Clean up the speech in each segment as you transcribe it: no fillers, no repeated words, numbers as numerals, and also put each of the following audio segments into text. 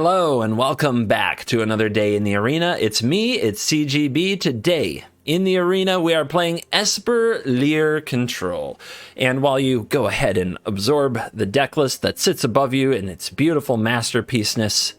Hello and welcome back to another day in the arena. It's me, it's CGB. Today in the arena we are playing Esper Lier Control. And while you go ahead and absorb the deck list that sits above you in its beautiful masterpiece-ness,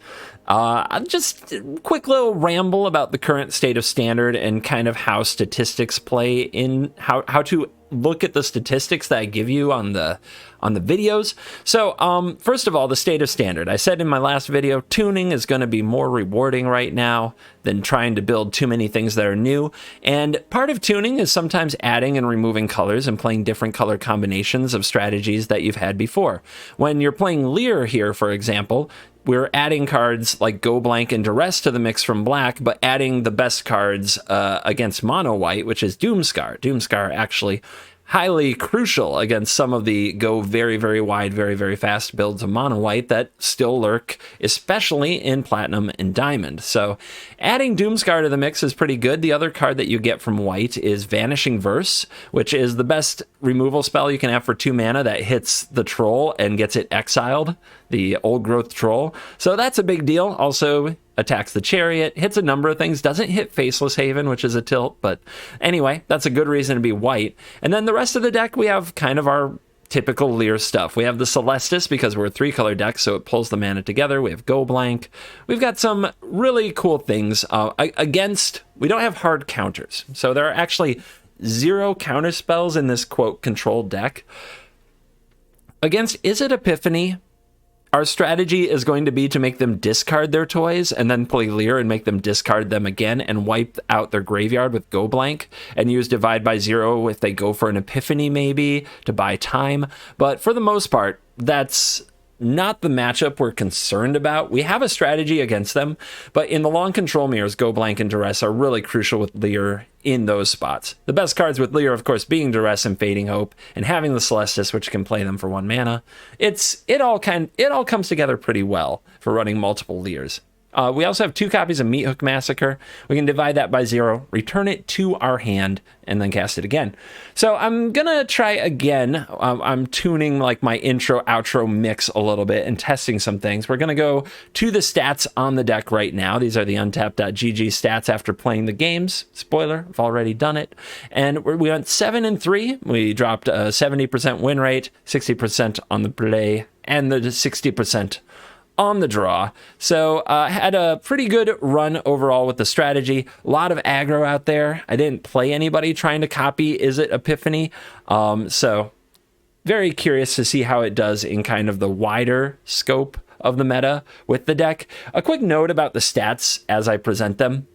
just a quick little ramble about the current state of Standard and kind of how statistics play in how to look at the statistics that I give you on the videos. So first of all, the state of Standard. I said in my last video, tuning is going to be more rewarding right now than trying to build too many things that are new. And part of tuning is sometimes adding and removing colors and playing different color combinations of strategies that you've had before. When you're playing Lier here, for example, we're adding cards like Go Blank and Duress to the mix from black, but adding the best cards against mono white, which is Doomscar. Doomscar actually highly crucial against some of the go very, very wide, very, very fast builds of mono white that still lurk, especially in Platinum and Diamond. So adding Doomscar to the mix is pretty good. The other card that you get from white is Vanishing Verse, which is the best removal spell you can have for 2 mana that hits the troll and gets it exiled, the old growth troll. So that's a big deal. Also attacks the chariot, hits a number of things, doesn't hit Faceless Haven, which is a tilt, but anyway, that's a good reason to be white. And then the rest of the deck, we have kind of our typical Lier stuff. We have the Celestis because we're a 3-color deck, so it pulls the mana together. We have Go Blank. We've got some really cool things. We don't have hard counters. So there are actually 0 counter spells in this, quote, controlled deck. Against Izzet Epiphany, our strategy is going to be to make them discard their toys and then play Lier and make them discard them again and wipe out their graveyard with Go Blank and use Divide by 0 if they go for an Epiphany maybe to buy time. But for the most part, that's not the matchup we're concerned about. We have a strategy against them, but in the long control mirrors, Go Blank and Duress are really crucial with Lier in those spots. The best cards with Lier, of course, being Duress and Fading Hope, and having the Celestis, which can play them for 1 mana. It all comes together pretty well for running multiple Liers. We also have 2 copies of Meathook Massacre. We can divide that by 0, return it to our hand, and then cast it again. So I'm gonna try again. I'm tuning like my intro outro mix a little bit and testing some things. We're gonna go to the stats on the deck right now. These are the untapped.gg stats after playing the games. Spoiler, I've already done it. And we went 7-3. We dropped a 70% win rate, 60% on the play, and the 60% on the draw. So had a pretty good run overall with the strategy. A lot of aggro out there. I didn't play anybody trying to copy Izzet Epiphany. So very curious to see how it does in kind of the wider scope of the meta with the deck. A quick note about the stats as I present them.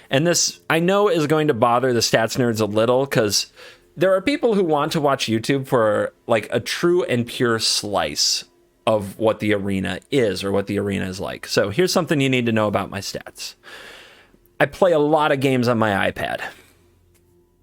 And this, I know, is going to bother the stats nerds a little because there are people who want to watch YouTube for like a true and pure slice of what the arena is or what the arena is like. So here's something you need to know about my stats. I play a lot of games on my iPad.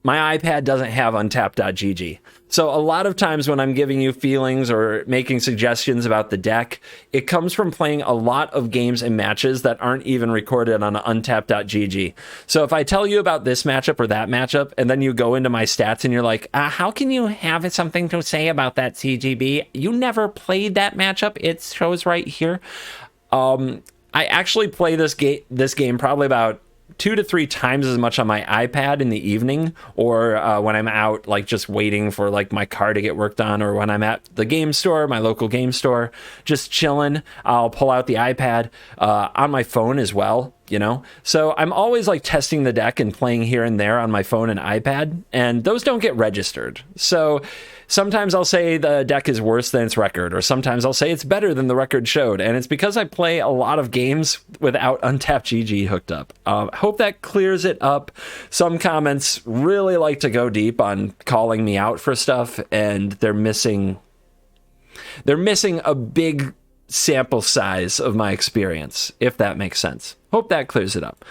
My iPad doesn't have untapped.gg. So a lot of times when I'm giving you feelings or making suggestions about the deck, it comes from playing a lot of games and matches that aren't even recorded on untapped.gg. So if I tell you about this matchup or that matchup, and then you go into my stats and you're like, how can you have something to say about that, CGB? You never played that matchup. It shows right here. I actually play this game probably about 2 to 3 times as much on my iPad in the evening, or when I'm out like just waiting for like my car to get worked on, or when I'm at the game store, my local game store, just chilling. I'll pull out the iPad on my phone as well, you know? So I'm always like testing the deck and playing here and there on my phone and iPad, and those don't get registered. So sometimes I'll say the deck is worse than its record, or sometimes I'll say it's better than the record showed, and it's because I play a lot of games without Untapped.gg hooked up. Hope that clears it up. Some comments really like to go deep on calling me out for stuff, and they're missing a big sample size of my experience, if that makes sense. Hope that clears it up.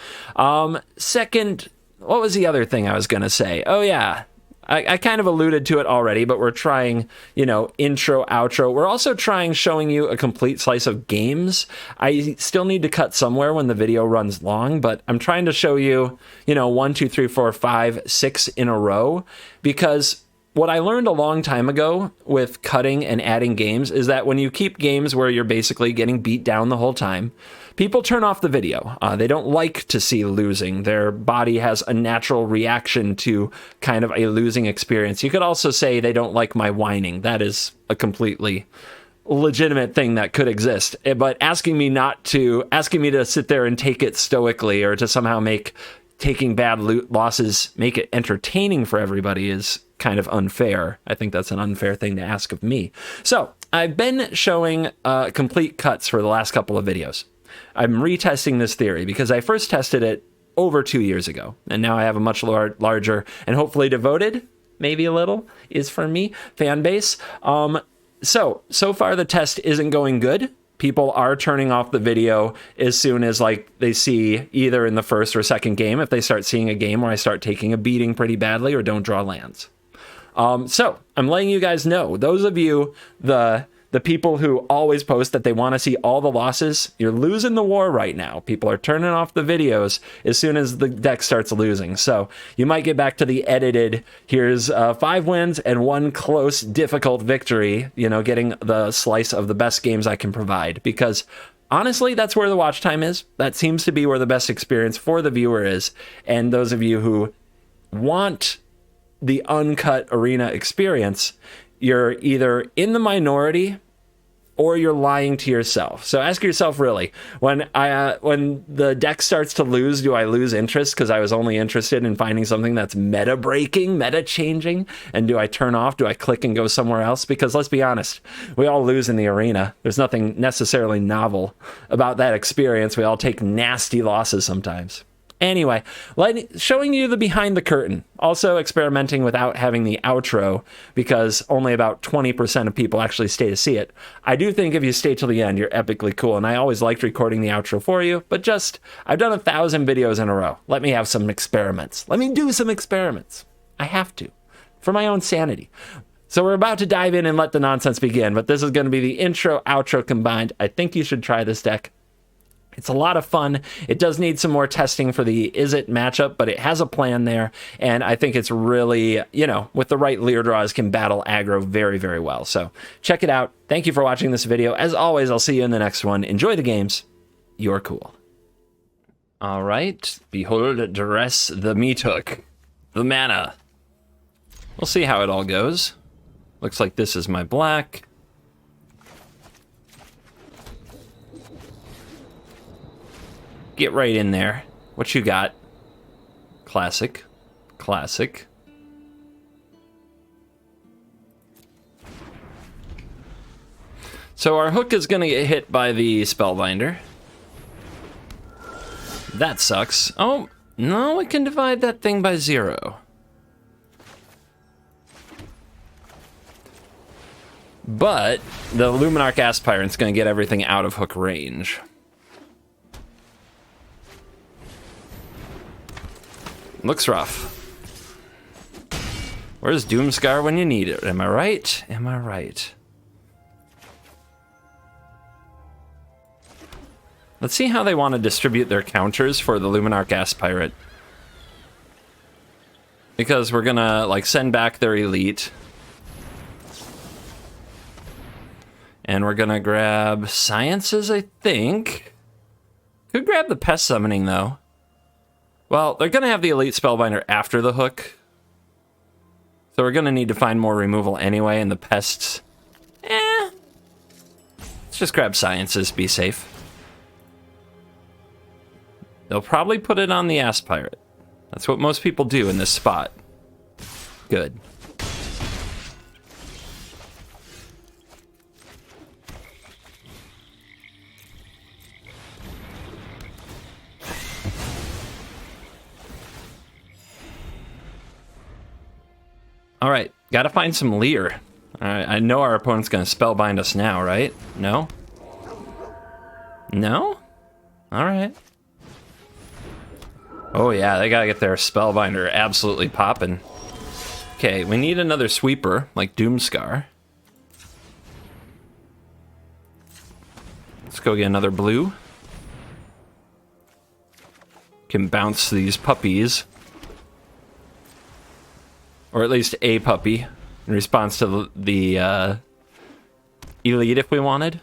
Second, what was the other thing I was going to say? Oh, yeah. I kind of alluded to it already, but we're trying, intro, outro. We're also trying showing you a complete slice of games. I still need to cut somewhere when the video runs long, but I'm trying to show you, 1, 2, 3, 4, 5, 6 in a row, because what I learned a long time ago with cutting and adding games is that when you keep games where you're basically getting beat down the whole time, people turn off the video. They don't like to see losing. Their body has a natural reaction to kind of a losing experience. You could also say they don't like my whining. That is a completely legitimate thing that could exist. But asking me to sit there and take it stoically or to somehow make taking bad losses make it entertaining for everybody is kind of unfair. I think that's an unfair thing to ask of me. So I've been showing complete cuts for the last couple of videos. I'm retesting this theory because I first tested it over 2 years ago, and now I have a much larger and hopefully devoted, maybe a little, is for me, fan base. So far the test isn't going good. People are turning off the video as soon as like they see either in the first or second game, if they start seeing a game where I start taking a beating pretty badly or don't draw lands. So I'm letting you guys know, those of you, the people who always post that they want to see all the losses, you're losing the war right now. People are turning off the videos as soon as the deck starts losing. So you might get back to the edited, here's 5 wins and 1 close, difficult victory, you know, getting the slice of the best games I can provide. Because honestly, that's where the watch time is. That seems to be where the best experience for the viewer is. And those of you who want the uncut arena experience, you're either in the minority or you're lying to yourself. So ask yourself, really, when the deck starts to lose, do I lose interest because I was only interested in finding something that's meta breaking, meta changing? And do I turn off? Do I click and go somewhere else? Because let's be honest, we all lose in the arena. There's nothing necessarily novel about that experience. We all take nasty losses sometimes. Anyway, showing you the behind the curtain. Also experimenting without having the outro because only about 20% of people actually stay to see it. I do think if you stay till the end, you're epically cool. And I always liked recording the outro for you, but I've done 1,000 videos in a row. Let me have some experiments. Let me do some experiments. I have to, for my own sanity. So we're about to dive in and let the nonsense begin, but this is going to be the intro, outro combined. I think you should try this deck. It's a lot of fun. It does need some more testing for the Izzet matchup, but it has a plan there, and I think it's really, you know, with the right Lier draws, can battle aggro very, very well. So check it out. Thank you for watching this video. As always, I'll see you in the next one. Enjoy the games. You're cool. All right. Behold, Duress the Meathook. The mana. We'll see how it all goes. Looks like this is my black. Get right in there. What you got? Classic. Classic. So our hook is going to get hit by the Spellbinder. That sucks. Oh, no, we can divide that thing by 0. But the Luminarch Aspirant's going to get everything out of hook range. Looks rough. Where's Doomscar when you need it? Am I right? Am I right? Let's see how they want to distribute their counters for the Luminarch Aspirant. Because we're gonna, like, send back their elite. And we're gonna grab Sciences, I think. Could grab the Pest Summoning, though. Well, they're going to have the Elite Spellbinder after the hook. So we're going to need to find more removal anyway, and the pests... Let's just grab Sciences, be safe. They'll probably put it on the Aspirate. That's what most people do in this spot. Good. All right, gotta find some Lier. All right, I know our opponent's gonna spellbind us now, right? No? No? All right. Oh yeah, they gotta get their spellbinder absolutely popping. Okay, we need another sweeper, like Doomscar. Let's go get another blue. Can bounce these puppies. Or at least a puppy. in response to the elite if we wanted.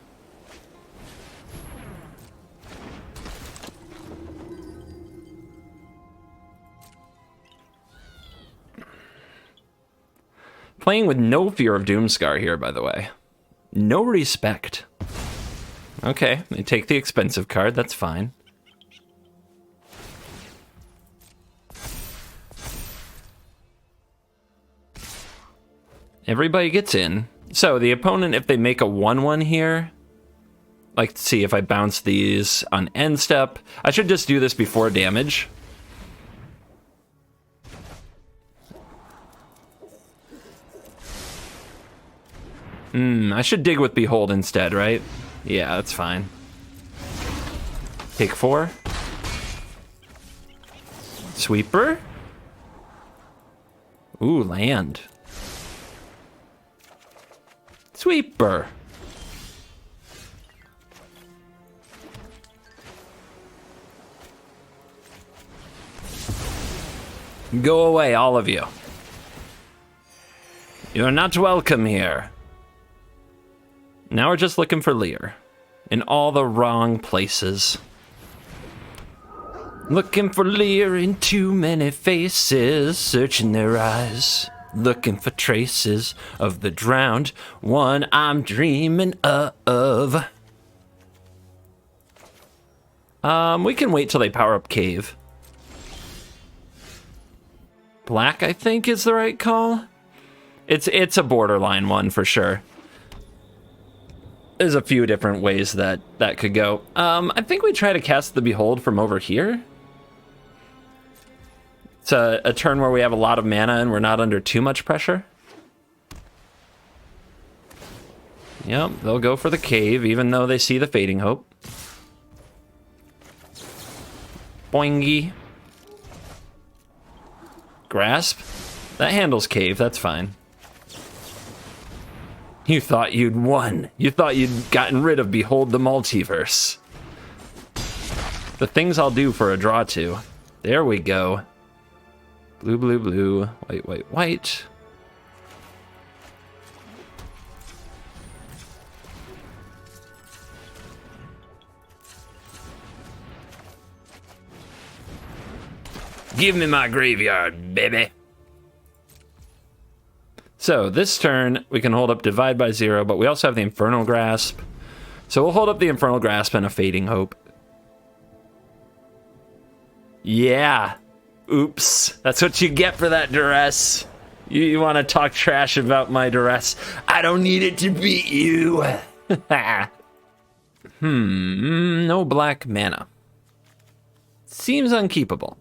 Playing with no fear of Doomscar here, by the way. No respect. Okay, they take the expensive card, that's fine. Everybody gets in. So the opponent, if they make a 1/1 here, like to see if I bounce these on end step. I should just do this before damage. I should dig with Behold instead, right? Yeah, that's fine. Take 4. Sweeper. Ooh, land. Sweeper. Go away, all of you. You're not welcome here. Now we're just looking for Lier. In all the wrong places. Looking for Lier in too many faces, searching their eyes. Looking for traces of the drowned one I'm dreaming of. We can wait till they power up Cave. Black, I think, is the right call. It's a borderline one for sure. There's a few different ways that could go. I think we try to cast the Behold from over here. It's a turn where we have a lot of mana and we're not under too much pressure. Yep, they'll go for the Cave even though they see the Fading Hope. Boingy. Grasp. That handles Cave, that's fine. You thought you'd won. You thought you'd gotten rid of Behold the Multiverse. The things I'll do for a draw 2. There we go. Blue, blue, blue. White, white, white. Give me my graveyard, baby. So this turn, we can hold up Divide by 0, but we also have the Infernal Grasp. So we'll hold up the Infernal Grasp and a Fading Hope. Yeah. Oops. That's what you get for that duress. You want to talk trash about my duress. I don't need it to beat you. No black mana. Seems unkeepable.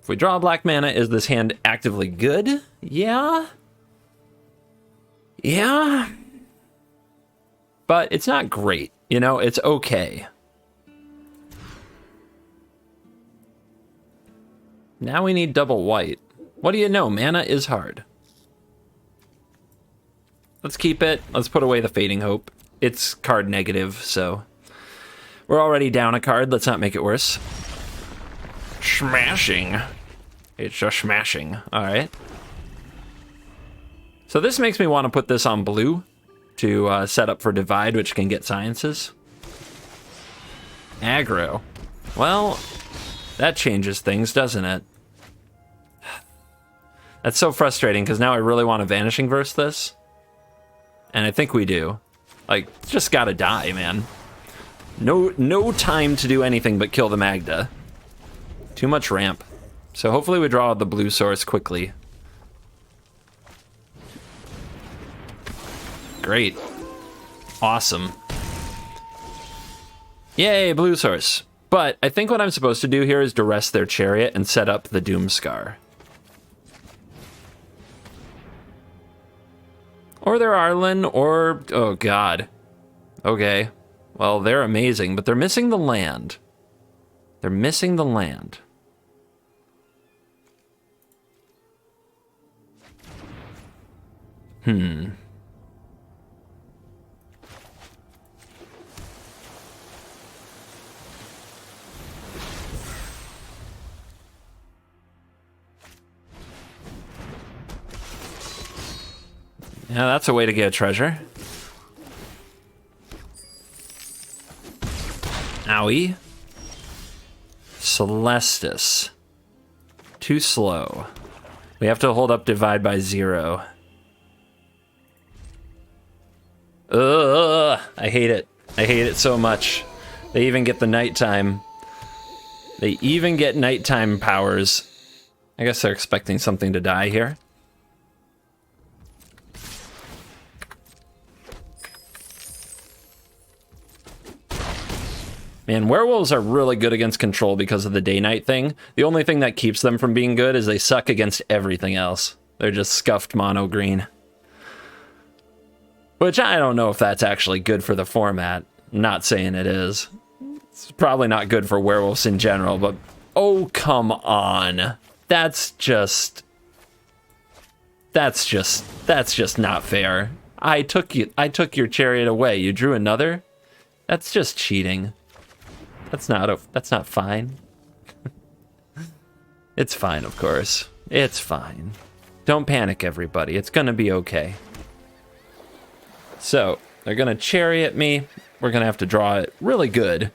If we draw black mana, is this hand actively good? Yeah. Yeah. But it's not great, you know, it's okay. Now we need double white. What do you know, mana is hard. Let's keep it. Let's put away the Fading Hope. It's card negative, so we're already down a card. Let's not make it worse. Smashing. It's just smashing. All right. So this makes me want to put this on blue to set up for Divide, which can get sciences. Aggro. Well, that changes things, doesn't it? That's so frustrating because now I really want to Vanishing Verse this. And I think we do. Like, just gotta die, man. No time to do anything but kill the Magda. Too much ramp. So hopefully we draw the blue source quickly. Great. Awesome. Yay, blue source. But I think what I'm supposed to do here is duress their Chariot and set up the Doomscar. Or their Arlen, or... oh, God. Okay. Well, they're amazing, but they're missing the land. They're missing the land. Yeah, that's a way to get a treasure. Owie. Celestis. Too slow. We have to hold up divide by 0. Ugh, I hate it. I hate it so much. They even get the nighttime. They even get nighttime powers. I guess they're expecting something to die here. Man, werewolves are really good against control because of the day-night thing. The only thing that keeps them from being good is they suck against everything else. They're just scuffed mono green. Which I don't know if that's actually good for the format. I'm not saying it is. It's probably not good for werewolves in general, but oh, come on. That's just not fair. I took your chariot away. You drew another? That's just cheating. That's not fine. It's fine, of course. It's fine. Don't panic, everybody. It's gonna be okay. So, they're gonna chariot me. We're gonna have to draw it really good.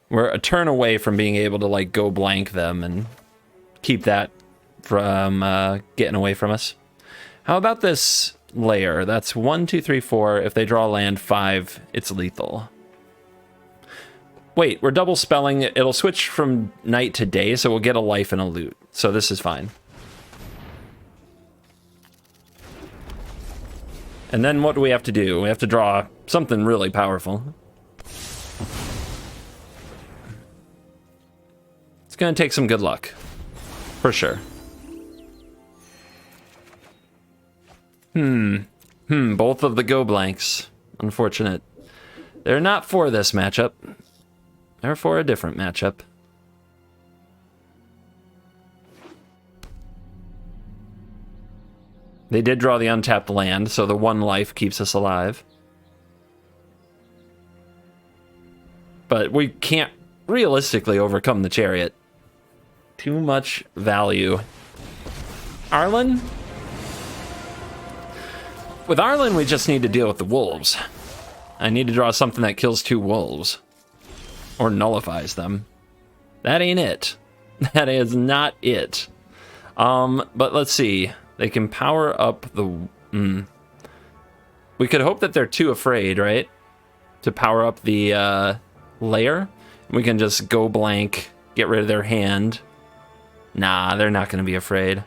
We're a turn away from being able to, like, go blank them and keep that from getting away from us. How about this layer? That's 1, 2, 3, 4. If they draw land 5, it's lethal. Wait, we're double spelling. It'll switch from night to day, so we'll get a life and a loot. So this is fine. And then what do we have to do? We have to draw something really powerful. It's gonna take some good luck. For sure. Both of the go blanks. Unfortunate. They're not for this matchup. They're for a different matchup. They did draw the untapped land, so the 1 life keeps us alive. But we can't realistically overcome the chariot. Too much value. Arlen? With Arlen, we just need to deal with the wolves. I need to draw something that kills 2 wolves. Or nullifies them. That ain't it. That is not it. But let's see. They can power up the... We could hope that they're too afraid, right? To power up the layer. We can just go blank, get rid of their hand. Nah, they're not going to be afraid.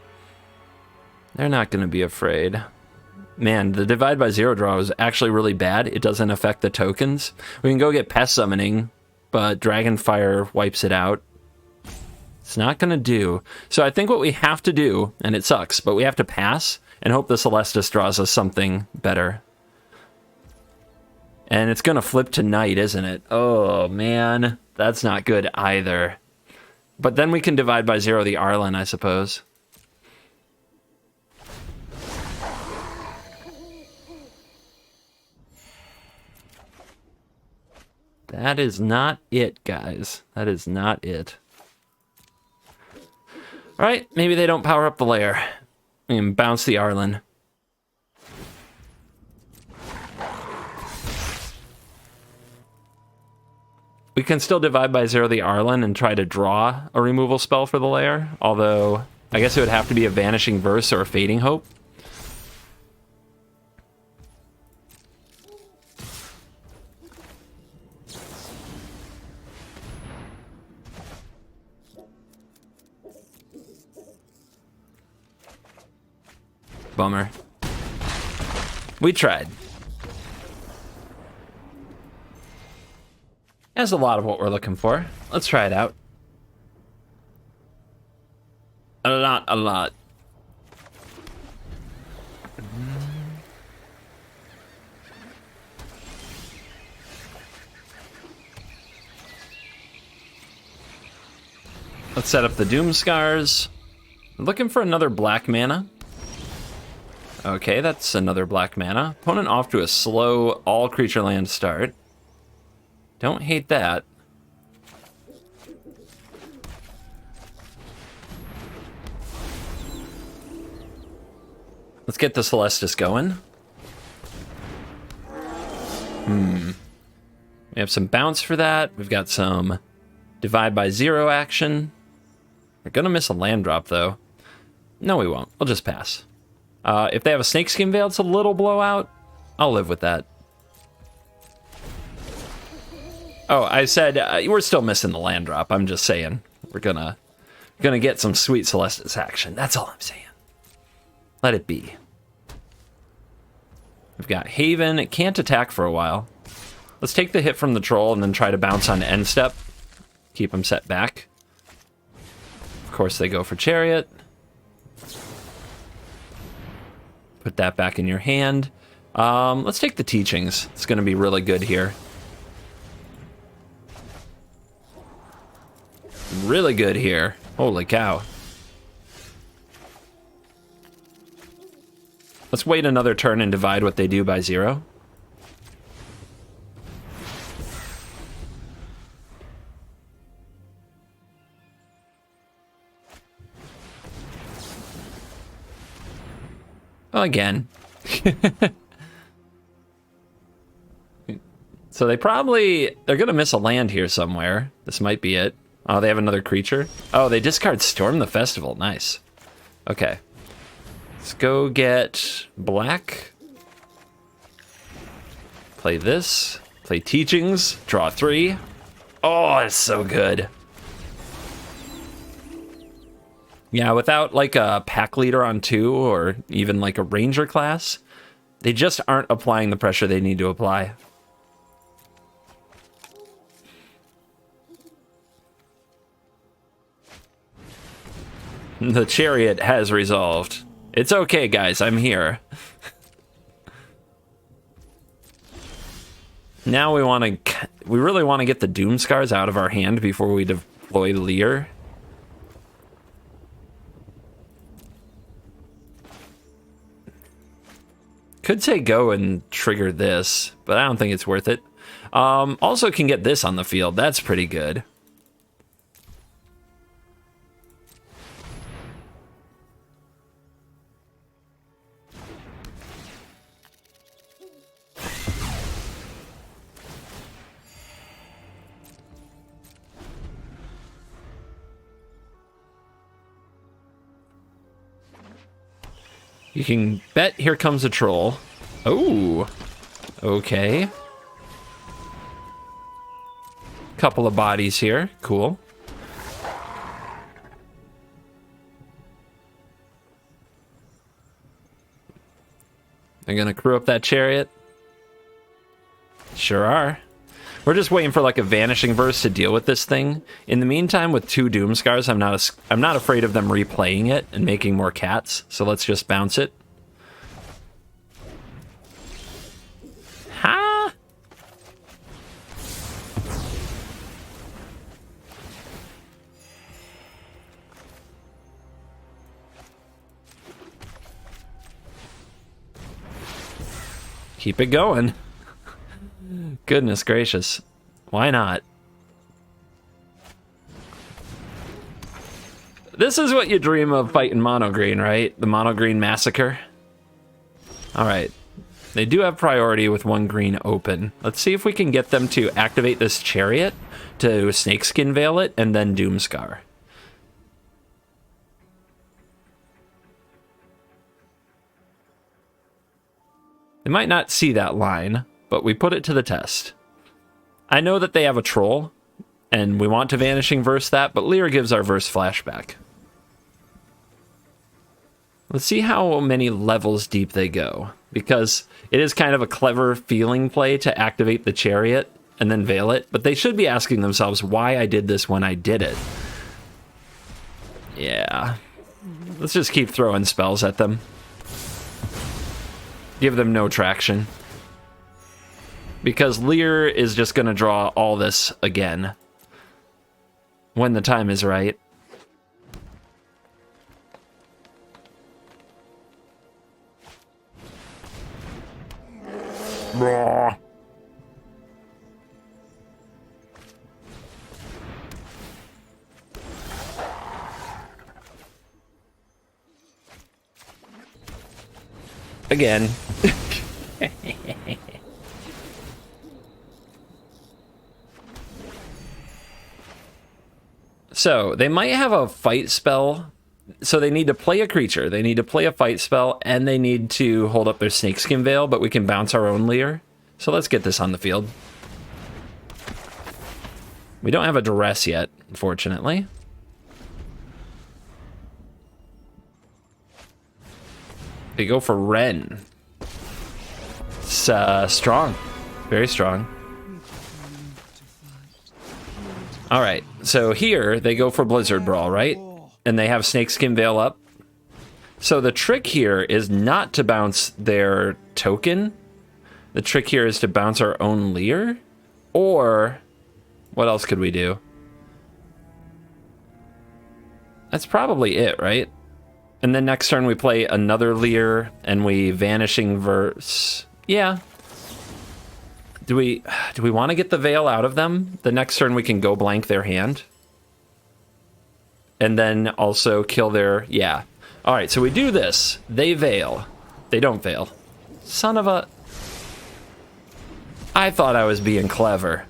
They're not going to be afraid. Man, the divide by 0 draw is actually really bad. It doesn't affect the tokens. We can go get pest summoning, but Dragonfire wipes it out. It's not going to do. So I think what we have to do, and it sucks, but we have to pass and hope the Celestis draws us something better. And it's going to flip to night, isn't it? Oh, man. That's not good either. But then we can divide by 0 the Arlen, I suppose. That is not it, guys. That is not it. All right, maybe they don't power up the layer. We can bounce the Arlen. We can still divide by 0 the Arlen and try to draw a removal spell for the layer. Although, I guess it would have to be a Vanishing Verse or a Fading Hope. Bummer. We tried. That's a lot of what we're looking for. Let's try it out. A lot. Let's set up the Doom Scars. Looking for another black mana. Okay, that's another black mana. Opponent off to a slow all-creature land start. Don't hate that. Let's get the Celestis going. We have some bounce for that. We've got some divide by 0 action. We're gonna miss a land drop, though. No, we won't. We'll just pass. If they have a Snakeskin Veil, it's a little blowout. I'll live with that. Oh, I said we're still missing the land drop. I'm just saying we're gonna get some sweet Celestis action. That's all I'm saying. Let it be. We've got Haven. It can't attack for a while. Let's take the hit from the troll and then try to bounce on end step. Keep them set back. Of course, they go for Chariot. Put that back in your hand. Let's take the Teachings. It's going to be really good here. Really good here. Holy cow. Let's wait another turn and divide what they do by 0. Well, again. So they're going to miss a land here somewhere. This might be it. Oh, they have another creature? Oh, they discard Storm the Festival. Nice. Okay. Let's go get black. Play this. Play Teachings. Draw 3. Oh, it's so good. Yeah, without like a pack leader on 2 or even like a ranger class, they just aren't applying the pressure they need to apply. The Chariot has resolved. It's okay, guys. I'm here. Now we really want to get the Doom Scars out of our hand before we deploy Lier. Could say go and trigger this, but I don't think it's worth it. Also can get this on the field. That's pretty good. You can bet here comes a troll. Oh, okay. Couple of bodies here. Cool. They're gonna crew up that Chariot. Sure are. We're just waiting for like a Vanishing Verse to deal with this thing. In the meantime, with 2 Doom Scars, I'm not afraid of them replaying it and making more cats. So let's just bounce it. Ha! Keep it going. Goodness gracious. Why not? This is what you dream of fighting mono green, right? The mono green massacre. Alright. They do have priority with 1 green open. Let's see if we can get them to activate this Chariot to Snakeskin Veil it and then Doomscar. They might not see that line, but we put it to the test. I know that they have a troll, and we want to Vanishing Verse that, but Lier gives our verse flashback. Let's see how many levels deep they go, because it is kind of a clever feeling play to activate the Chariot and then Veil it, but they should be asking themselves why I did this when I did it. Yeah. Let's just keep throwing spells at them. Give them no traction. Because Lier is just going to draw all this again. When the time is right. Blah. again. So they might have a fight spell. So they need to play a creature, they need to play a fight spell, and they need to hold up their Snakeskin Veil, but we can bounce our own Lier. So let's get this on the field. We don't have a duress yet, unfortunately. They go for Ren. It's strong, very strong. All right, so here they go for Blizzard Brawl, right? And they have Snakeskin Veil up. So the trick here is not to bounce their token. The trick here is to bounce our own Lier. Or what else could we do? That's probably it, right? And then next turn we play another Lier and we Vanishing Verse. Yeah. Do we want to get the Veil out of them? The next turn we can go blank their hand. And then also kill their... Yeah. All right, so we do this. They Veil. They don't Veil. Son of a... I thought I was being clever.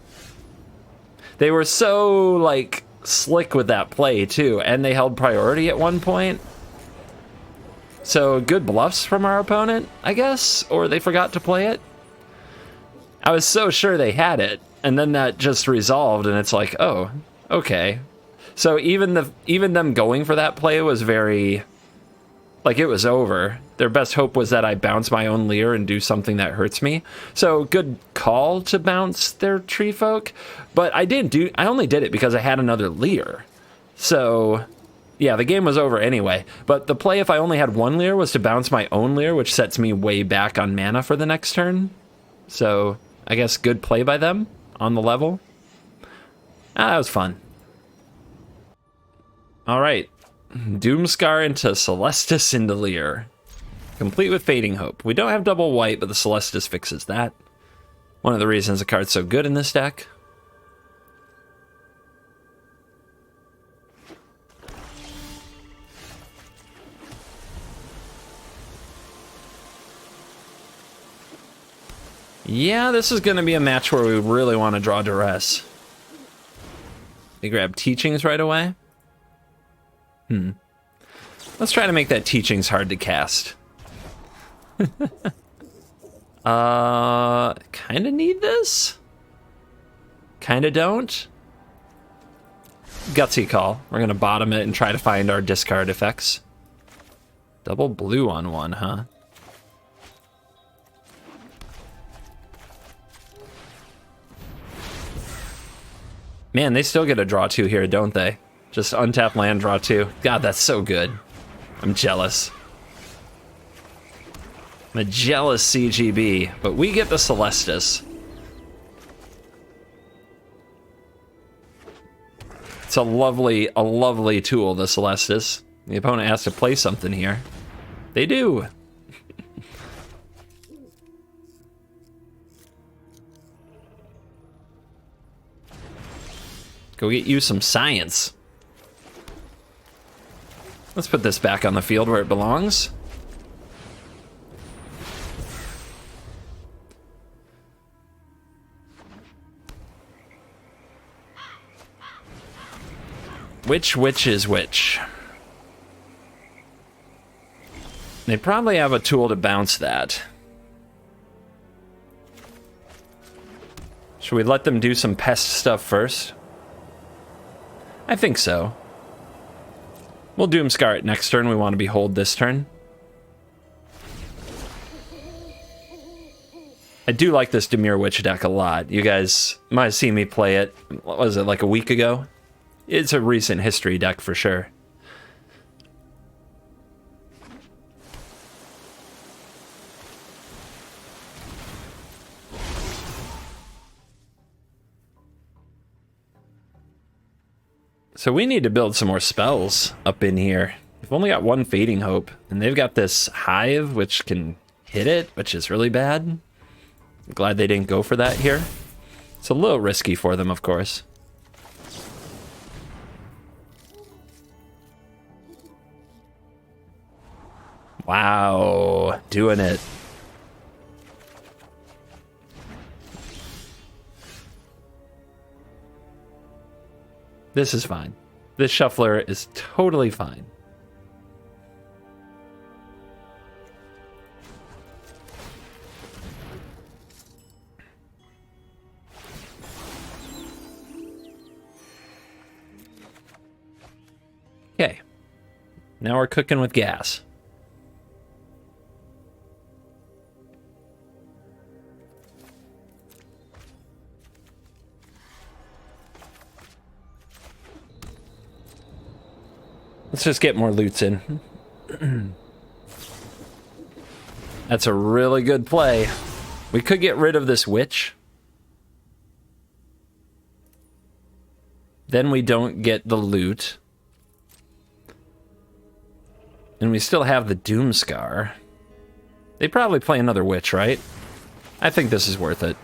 They were so, like, slick with that play, too. And they held priority at one point. So, good bluffs from our opponent, I guess? Or they forgot to play it? I was so sure they had it. And then that just resolved, and it's like, oh, okay. So even them going for that play was very, like, it was over. Their best hope was that I bounce my own Lier and do something that hurts me. So good call to bounce their Tree Folk, but I only did it because I had another Lier. So yeah, the game was over anyway. But the play, if I only had one Lier, was to bounce my own Lier, which sets me way back on mana for the next turn. So I guess good play by them on the level. That was fun. All right, Doomscar into Celestis into Lier. Complete with Fading Hope. We don't have double white, but the Celestis fixes that. One of the reasons the card's so good in this deck. Yeah, this is going to be a match where we really want to draw Duress. We grab Teachings right away. Let's try to make that Teachings hard to cast. Kinda need this? Kinda don't? Gutsy call. We're gonna bottom it and try to find our discard effects. Double blue on one, huh? Man, they still get a draw two here, don't they? Just untap land, draw two. God, that's so good. I'm jealous. I'm a jealous CGB, but we get the Celestis. It's a lovely tool, the Celestis. The opponent has to play something here. They do. Go get you some science. Let's put this back on the field where it belongs. Which is which? They probably have a tool to bounce that. Should we let them do some pest stuff first? I think so. We'll Doomscar it next turn. We want to behold this turn. I do like this Dimir Witch deck a lot. You guys might have seen me play it. What was it, like a week ago? It's a recent history deck for sure. So we need to build some more spells up in here. We've only got one Fading Hope, and they've got this Hive, which can hit it, which is really bad. I'm glad they didn't go for that here. It's a little risky for them, of course. Wow, doing it. This is fine. This shuffler is totally fine. Okay. Now we're cooking with gas. Let's just get more loots in. That's a really good play. We could get rid of this witch. Then we don't get the loot. And we still have the Doom Scar. They'd probably play another witch, right? I think this is worth it.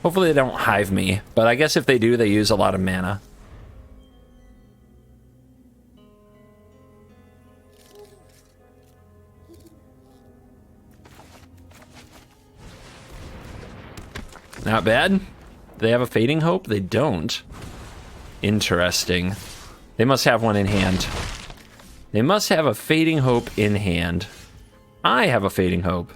Hopefully they don't hive me, but I guess if they do, they use a lot of mana. Not bad. Do they have a Fading Hope? They don't. Interesting. They must have one in hand. They must have a Fading Hope in hand. I have a Fading Hope.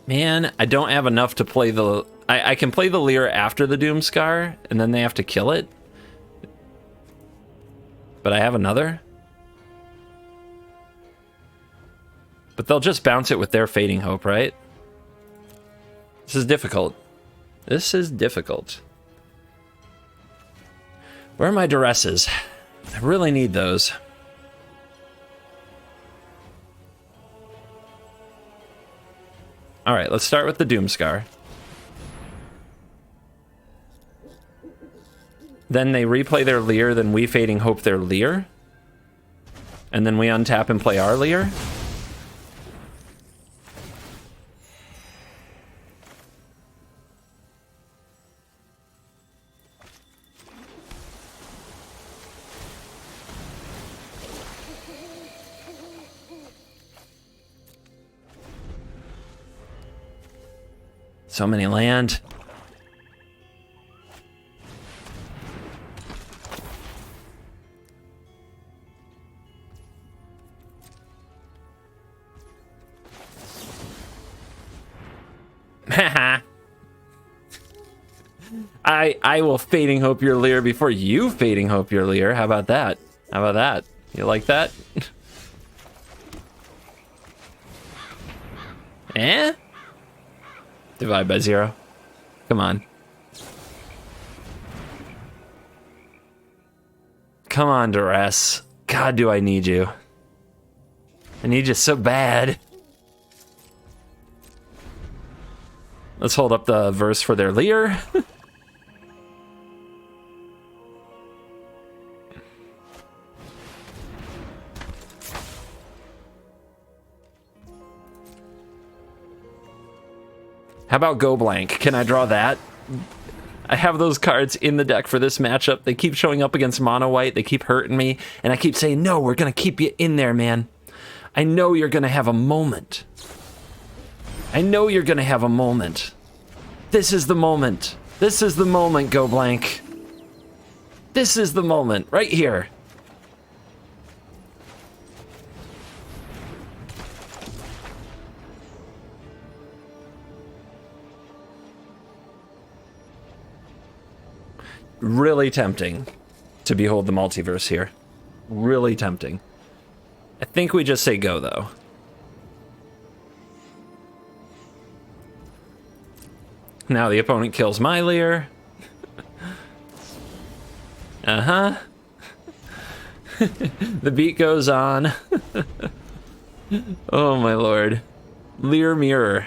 Man, I don't have enough to play the... I can play the Lier after the Doom Scar, and then they have to kill it. But I have another. But they'll just bounce it with their Fading Hope, right? This is difficult. This is difficult. Where are my duresses? I really need those. Alright, let's start with the Doom Scar. Then they replay their Lier, then we Fading Hope their Lier. And then we untap and play our Lier. So many land. I will Fading Hope your Lier before you Fading Hope your Lier. How about that? How about that? You like that? Eh? Divide by 0. Come on. Come on, Duress. God, do I need you. I need you so bad. Let's hold up the verse for their Lier. How about Go Blank? Can I draw that? I have those cards in the deck for this matchup. They keep showing up against mono white. They keep hurting me. And I keep saying, no, we're going to keep you in there, man. I know you're going to have a moment. I know you're going to have a moment. This is the moment. This is the moment, Go Blank. This is the moment, right here. Really tempting to behold the multiverse here. Really tempting. I think we just say go, though. Now the opponent kills my Lier. Uh-huh. The beat goes on. Oh, my lord. Lier mirror.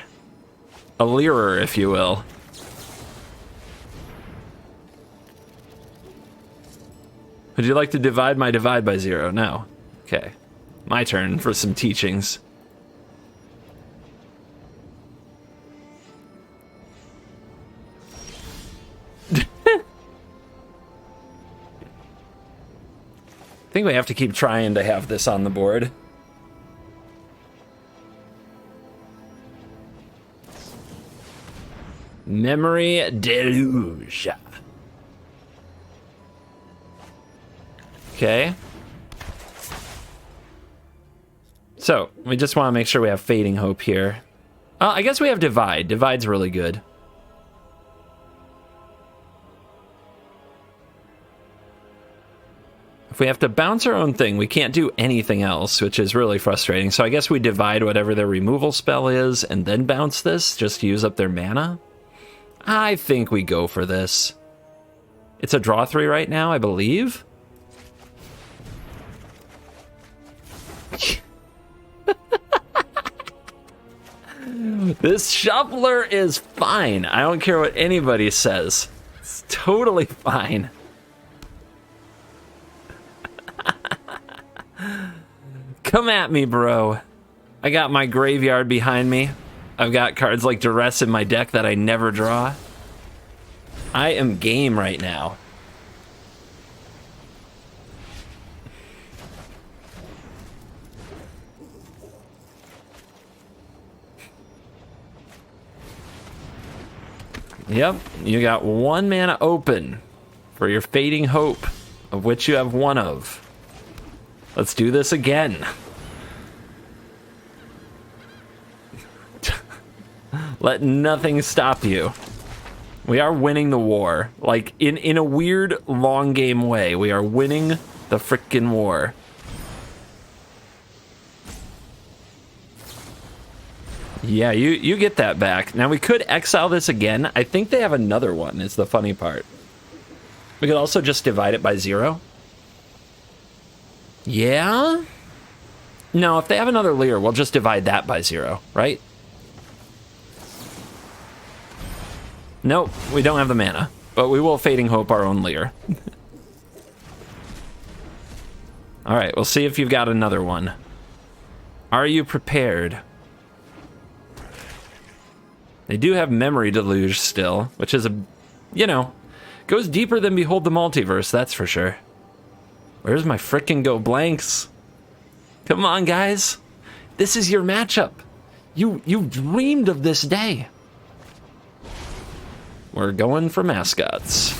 A Lierer, if you will. Would you like to divide my divide by 0? No. Okay. My turn for some teachings. think we have to keep trying to have this on the board. Memory Deluge. Okay. So, we just want to make sure we have Fading Hope here. I guess we have Divide. Divide's really good. If we have to bounce our own thing, we can't do anything else, which is really frustrating. So I guess we divide whatever their removal spell is and then bounce this just to use up their mana. I think we go for this. It's a draw 3 right now, I believe. This shuffler is fine. I don't care what anybody says. It's totally fine. Come at me, bro. I got my graveyard behind me. I've got cards like Duress in my deck that I never draw. I am game right now. Yep, you got 1 mana open for your Fading Hope, of which you have 1 of. Let's do this again. Let nothing stop you. We are winning the war. Like, in a weird, long game way, we are winning the frickin' war. Yeah, you get that back. Now, we could exile this again. I think they have another one, is the funny part. We could also just divide it by 0. Yeah? No, if they have another Lier, we'll just divide that by 0, right? Nope, we don't have the mana, but we will Fading Hope our own Lier. All right, we'll see if you've got another one. Are you prepared? They do have Memory Deluge still, which is goes deeper than Behold the Multiverse, that's for sure. Where's my frickin' go blanks? Come on, guys. This is your matchup. You dreamed of this day. We're going for mascots.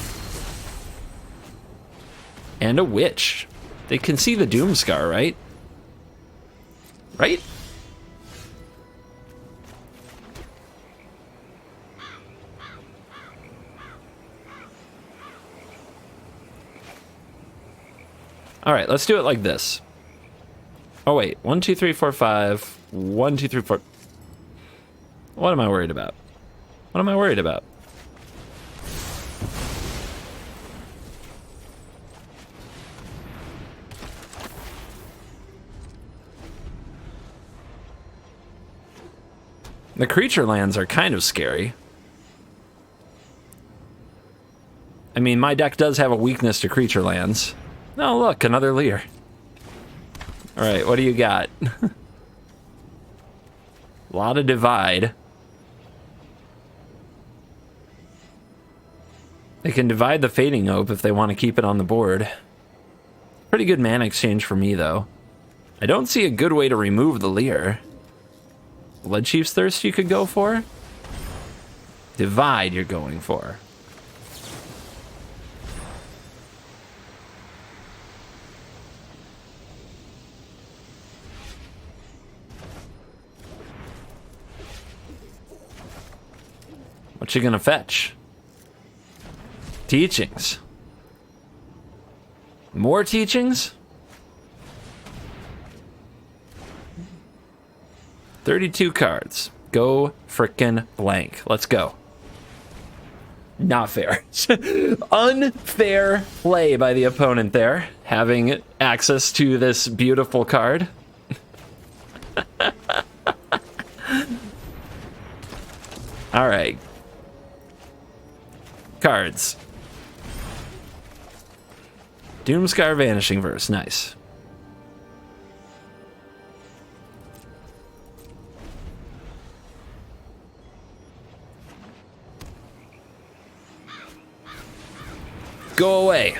And a witch. They can see the Doomscar, right? Right? All right, let's do it like this. Oh, wait. 1, 2, 3, 4, 5. 1, 2, 3, 4. What am I worried about? What am I worried about? The creature lands are kind of scary. I mean, my deck does have a weakness to creature lands. Oh, look, another Lier. All right, what do you got? A lot of divide. They can divide the Fading Hope if they want to keep it on the board. Pretty good mana exchange for me, though. I don't see a good way to remove the Lier. Blood Chief's Thirst you could go for? Divide you're going for. What you gonna fetch? Teachings. More teachings? 32 cards. Go frickin' blank. Let's go. Not fair. Unfair play by the opponent there, having access to this beautiful card. All right. Cards. Doomscar Vanishing Verse. Nice. Go away,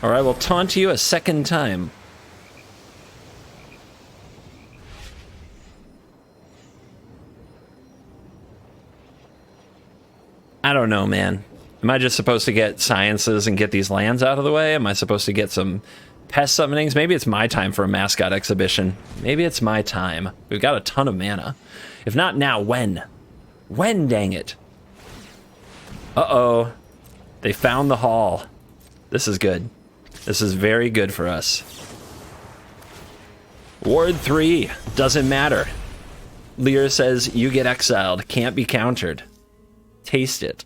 or I will taunt you a second time. I don't know, man. Am I just supposed to get sciences and get these lands out of the way? Am I supposed to get some pest summonings? Maybe it's my time for a mascot exhibition. Maybe it's my time. We've got a ton of mana. If not now, when? When, dang it? Uh-oh. They found the hall. This is good. This is very good for us. Ward 3. Doesn't matter. Lier says, you get exiled. Can't be countered. Taste it.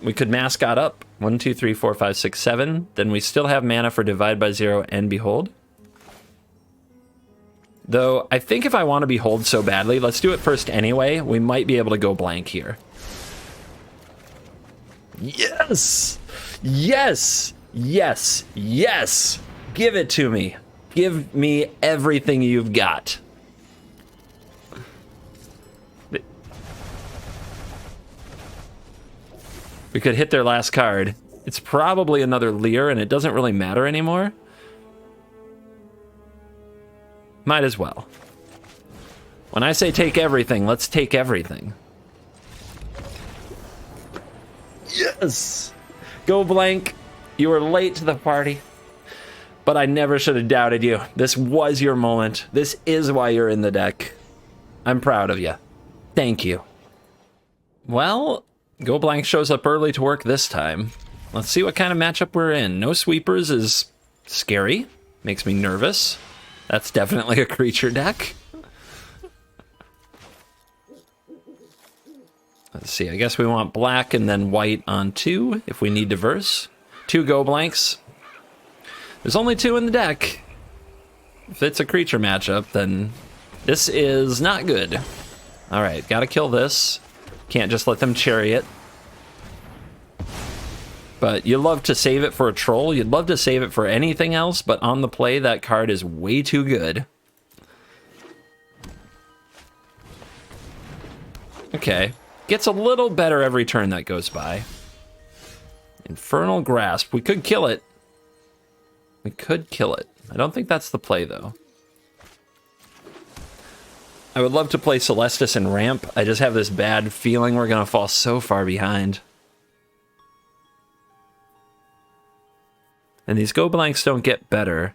We could mascot up. 1, 2, 3, 4, 5, 6, 7. Then we still have mana for Divide by Zero and Behold. Though, I think if I want to Behold so badly, let's do it first anyway. We might be able to go blank here. Yes! Yes! Yes! Yes! Give it to me. Give me everything you've got. We could hit their last card. It's probably another Lier, and it doesn't really matter anymore. Might as well. When I say take everything, let's take everything. Yes! Go blank. You were late to the party. But I never should have doubted you. This was your moment. This is why you're in the deck. I'm proud of you. Thank you. Well, Go Blank shows up early to work this time. Let's see what kind of matchup we're in. No sweepers is scary. Makes me nervous. That's definitely a creature deck. Let's see, I guess we want black and then white on 2 if we need diverse. 2 Go Blanks. There's only 2 in the deck. If it's a creature matchup, then this is not good. All right, gotta kill this. Can't just let them chariot. But you love to save it for a troll. You'd love to save it for anything else, but on the play, that card is way too good. Okay. Gets a little better every turn that goes by. Infernal Grasp. We could kill it. We could kill it. I don't think that's the play, though. I would love to play Celestis and ramp. I just have this bad feeling we're going to fall so far behind. And these Go Blanks don't get better.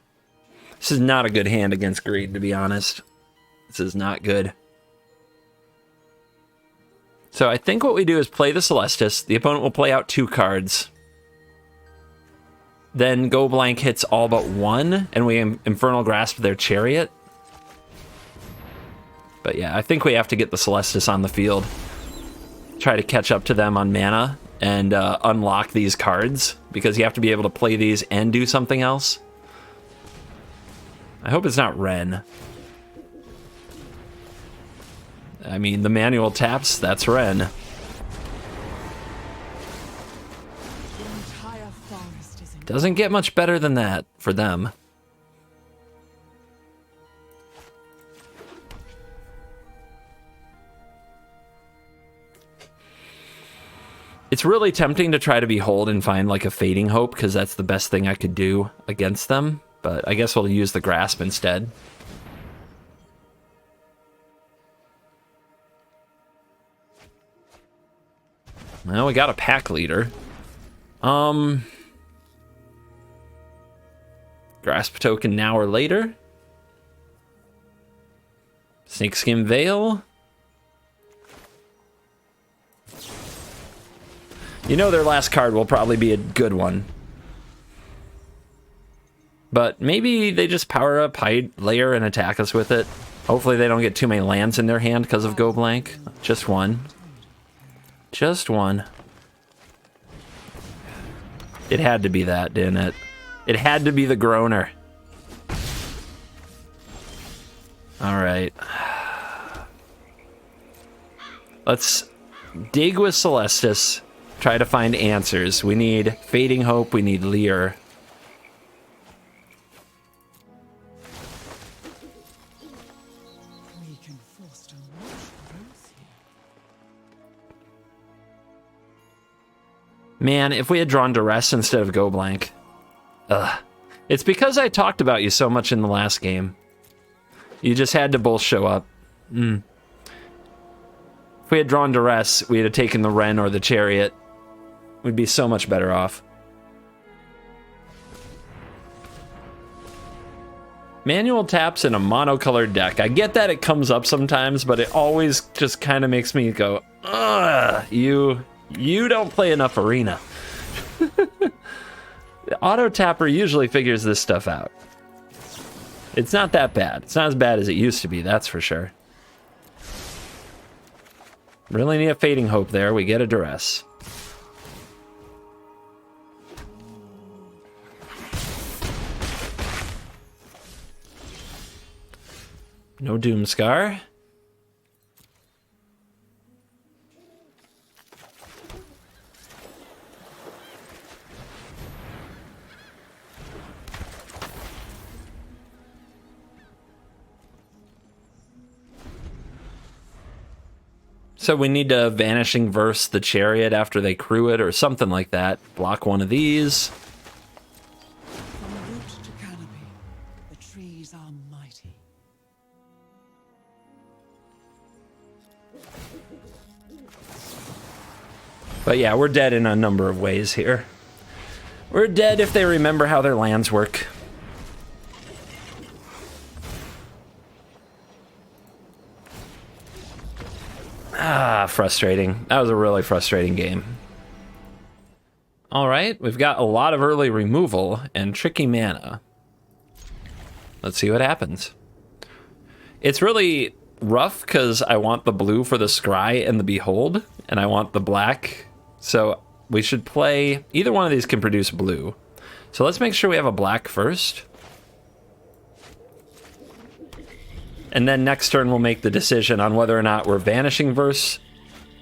This is not a good hand against Greed, to be honest. This is not good. So I think what we do is play the Celestis. The opponent will play out 2 cards. Then Go Blank hits all but 1, and we Infernal Grasp their Chariot. But yeah, I think we have to get the Celestis on the field. Try to catch up to them on mana and unlock these cards, because you have to be able to play these and do something else. I hope it's not Ren. I mean, the manual taps, that's Ren. Doesn't get much better than that for them. It's really tempting to try to Behold and find like a Fading Hope, because that's the best thing I could do against them. But I guess we'll use the Grasp instead. Well, we got a pack leader. Grasp token now or later. Snakeskin Veil. You know their last card will probably be a good one. But maybe they just power up, hide, Lier, and attack us with it. Hopefully they don't get too many lands in their hand because of Go Blank. Just one. Just one. It had to be that, didn't it? It had to be the Groaner. Alright. Let's dig with Celestis. Try to find answers. We need Fading Hope, we need Lier. Man, if we had drawn Duress instead of Go Blank. Ugh. It's because I talked about you so much in the last game. You just had to both show up. we had drawn Duress, we'd have taken the Wren or the Chariot. We'd be so much better off. Manual taps in a monocolored deck. I get that it comes up sometimes, but it always just kind of makes me go, ugh, you don't play enough Arena. The auto tapper usually figures this stuff out. It's not that bad. It's not as bad as it used to be, that's for sure. Really need a Fading Hope there. We get a Duress. No Doomscar. So we need to Vanishing Verse the Chariot after they crew it or something like that. Block one of these. From root to canopy, the trees are mighty. But yeah, we're dead in a number of ways here. We're dead if they remember how their lands work. Ah, frustrating. That was a really frustrating game. All right, we've got a lot of early removal and tricky mana. Let's see what happens. It's really rough because I want the blue for the Scry and the Behold, and I want the black. So we should play... Either one of these can produce blue. So let's make sure we have a black first. And then next turn we'll make the decision on whether or not we're Vanishing Verse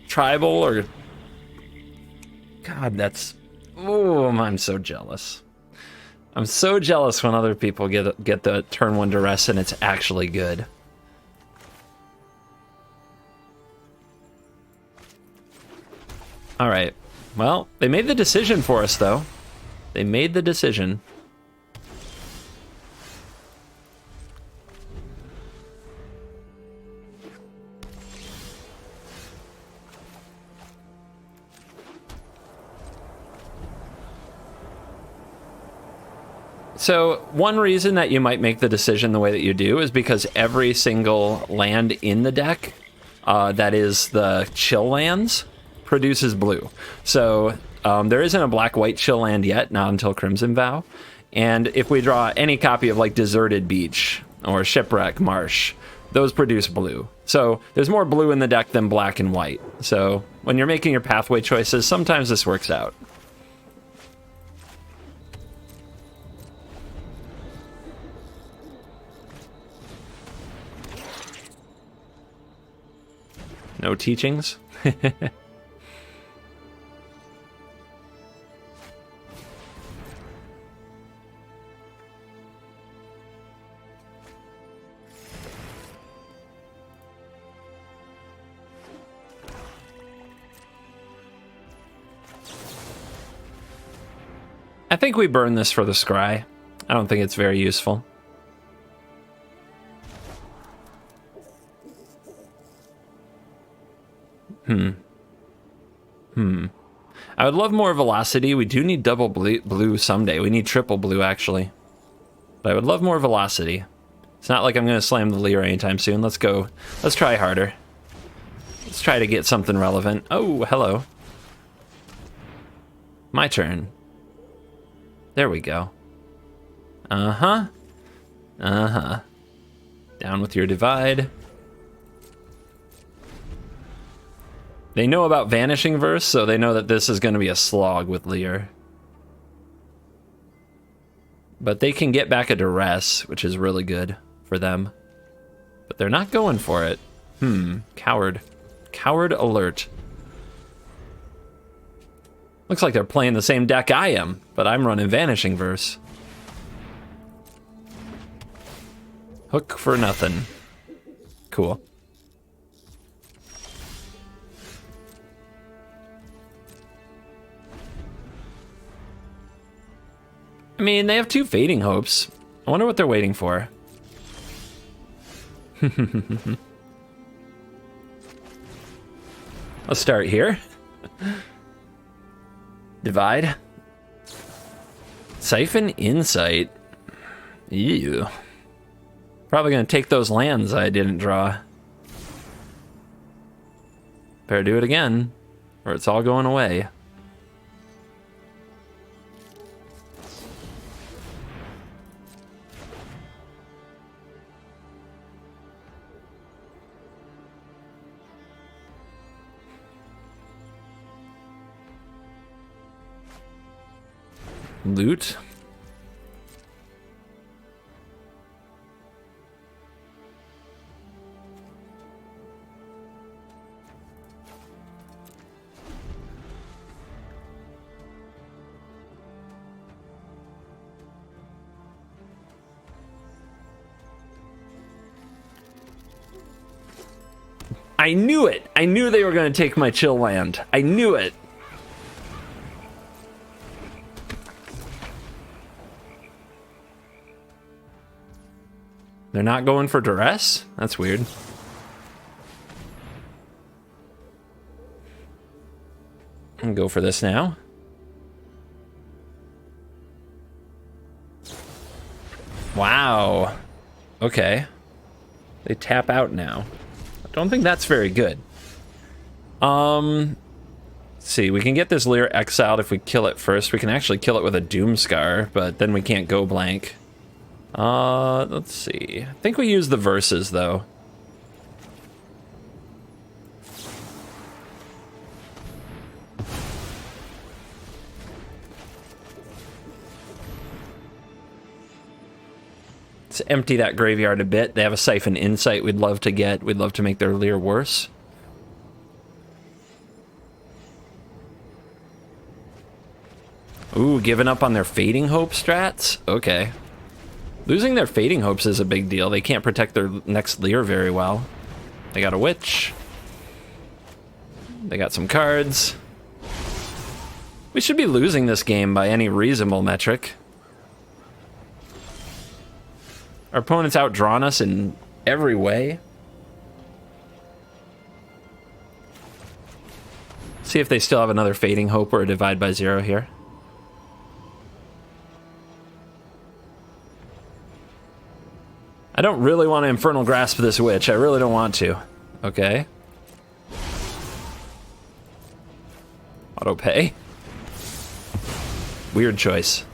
Tribal or... God, that's... Oh, I'm so jealous. I'm so jealous when other people get the turn 1 Duress and it's actually good. Alright. Well, they made the decision for us, though. They made the decision. So one reason that you might make the decision the way that you do is because every single land in the deck that is the chill lands produces blue. So there isn't a black-white chill land yet, not until Crimson Vow. And if we draw any copy of like Deserted Beach or Shipwreck Marsh, those produce blue. So there's more blue in the deck than black and white. So when you're making your pathway choices, sometimes this works out. No teachings? I think we burn this for the Scry. I don't think it's very useful. I would love more velocity. We do need double blue someday. We need triple blue, actually. But I would love more velocity. It's not like I'm going to slam the Lier anytime soon. Let's go. Let's try harder. Let's try to get something relevant. Oh, hello. My turn. There we go. Uh-huh. Uh-huh. Down with your divide. They know about Vanishing Verse, so they know that this is going to be a slog with Lier. But they can get back a Duress, which is really good for them. But they're not going for it. Coward. Coward alert. Looks like they're playing the same deck I am, but I'm running Vanishing Verse. Hook for nothing. Cool. I mean, they have 2 Fading Hopes. I wonder what they're waiting for. Let's start here. Divide. Siphon Insight. Ew. Probably gonna take those lands I didn't draw. Better do it again, or it's all going away. Loot. I knew it! I knew they were going to take my chill land. I knew it! They're not going for duress? That's weird. I'm gonna go for this now. Wow. Okay. They tap out now. Don't think that's very good. Let's see, we can get this Lier exiled if we kill it first. We can actually kill it with a Doomscar, but then we can't go blank. Let's see. I think we use the verses, though. Let's empty that graveyard a bit. They have a Siphon Insight we'd love to get. We'd love to make their Lier worse. Ooh, giving up on their Fading Hope strats? Okay. Losing their Fading Hopes is a big deal. They can't protect their next Lier very well. They got a Witch. They got some cards. We should be losing this game by any reasonable metric. Our opponent's outdrawn us in every way. See if they still have another Fading Hope or a Divide by Zero here. I don't really want to Infernal Grasp this Witch. I really don't want to. Okay. Auto pay. Weird choice.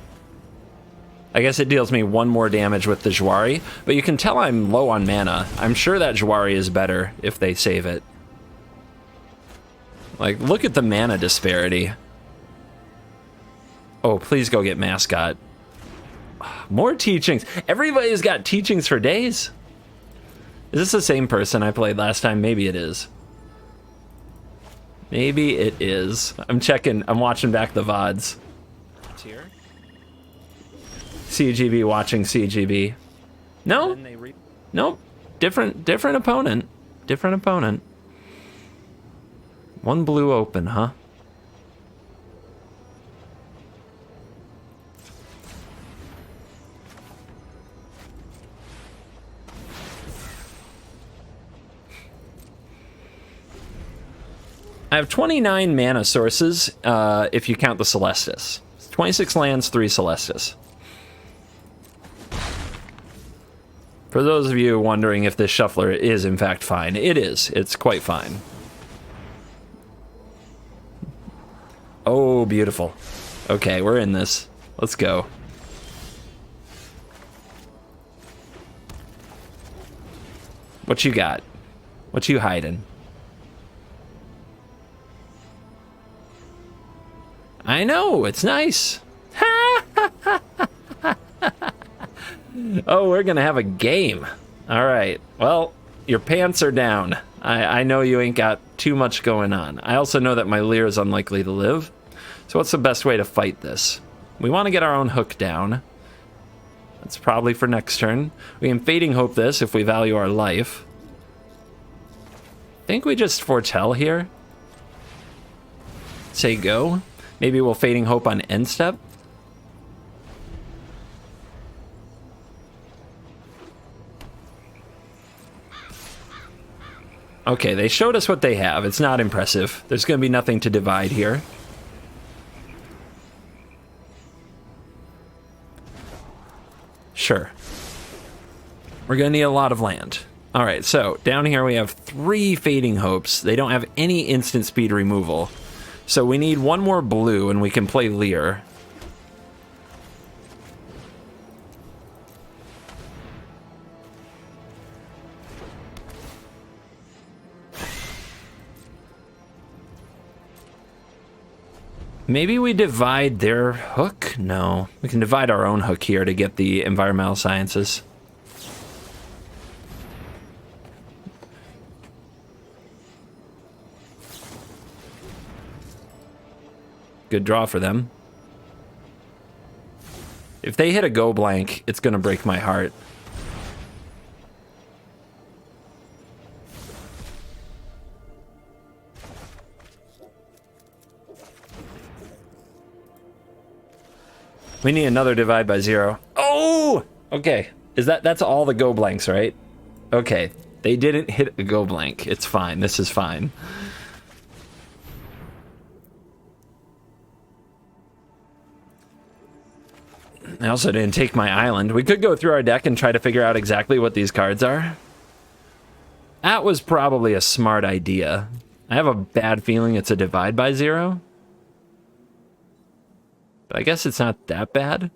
I guess it deals me one more damage with the Jwari, but you can tell I'm low on mana. I'm sure that Jwari is better if they save it. Like, look at the mana disparity. Oh, please go get Mascot. More teachings. Everybody's got teachings for days. Is this the same person I played last time? Maybe it is. Maybe it is. I'm checking. I'm watching back the VODs. Here. CGB watching CGB. No. Nope. Different opponent. Different opponent. One blue open, huh? I have 29 mana sources, if you count the Celestis. 26 lands, 3 Celestis. For those of you wondering if this shuffler is in fact fine, it is. It's quite fine. Oh, beautiful. Okay, we're in this. Let's go. What you got? What you hiding? I know, it's nice. Oh, we're gonna have a game. All right, well, your pants are down. I know you ain't got too much going on. I also know that my Lier is unlikely to live. So what's the best way to fight this? We want to get our own hook down. That's probably for next turn. We can Fading Hope this if we value our life. I think we just foretell here. Say go. Maybe we'll Fading Hope on end step. Okay, they showed us what they have. It's not impressive. There's going to be nothing to divide here. Sure. We're going to need a lot of land. All right, so down here we have 3 Fading Hopes. They don't have any instant speed removal. So we need 1 more blue and we can play Lier. Maybe we divide their hook? No. We can divide our own hook here to get the environmental sciences. Good draw for them. If they hit a go blank, it's going to break my heart. We need another divide by 0. Oh! Okay. That's all the go blanks, right? Okay. They didn't hit a go blank. It's fine. This is fine. I also didn't take my island. We could go through our deck and try to figure out exactly what these cards are. That was probably a smart idea. I have a bad feeling it's a divide by 0. But I guess it's not that bad.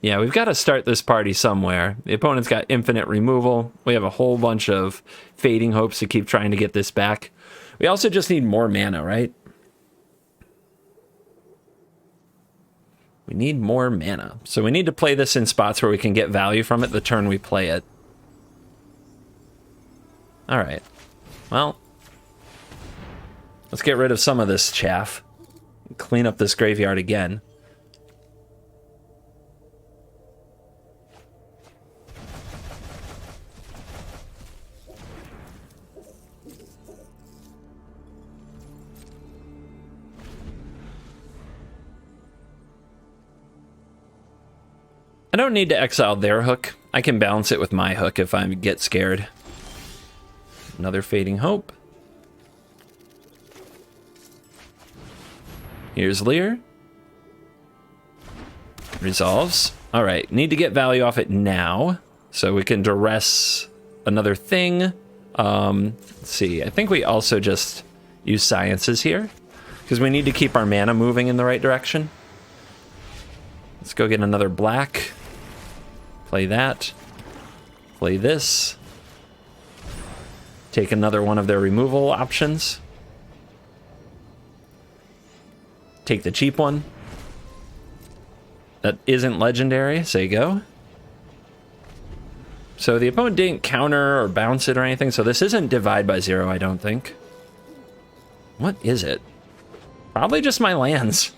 Yeah, we've got to start this party somewhere. The opponent's got infinite removal. We have a whole bunch of Fading Hopes to keep trying to get this back. We also just need more mana, right? We need more mana. So we need to play this in spots where we can get value from it the turn we play it. All right. Well, let's get rid of some of this chaff. Clean up this graveyard again. I don't need to exile their hook. I can balance it with my hook if I get scared. Another Fading Hope. Here's Lier. Resolves. All right, need to get value off it now, so we can duress another thing. Let's see, I think we also just use sciences here, because we need to keep our mana moving in the right direction. Let's go get another black. Play that. Play this. Take another one of their removal options. Take the cheap one. That isn't legendary, so you go. So the opponent didn't counter or bounce it or anything, so this isn't divide by 0, I don't think. What is it? Probably just my lands.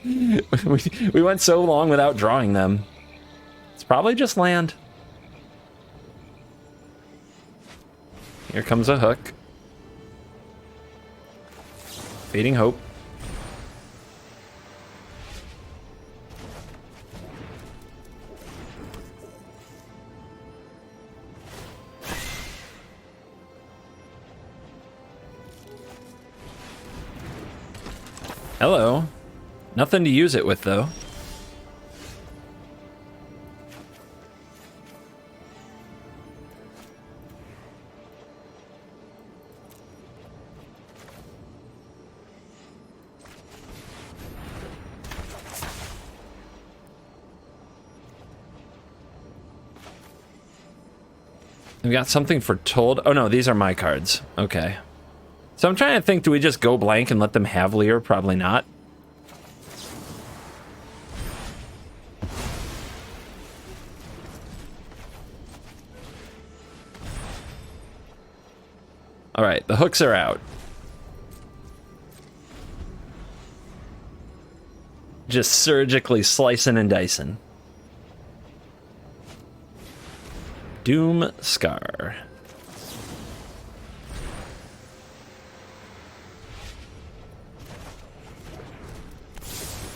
We went so long without drawing them. It's probably just land. Here comes a hook. Fading Hope. Hello. Nothing to use it with, though. We got something for Told. Oh, no, these are my cards. Okay. So I'm trying to think, do we just go blank and let them have Lier? Probably not. All right, the hooks are out. Just surgically slicing and dicing. Doom Scar.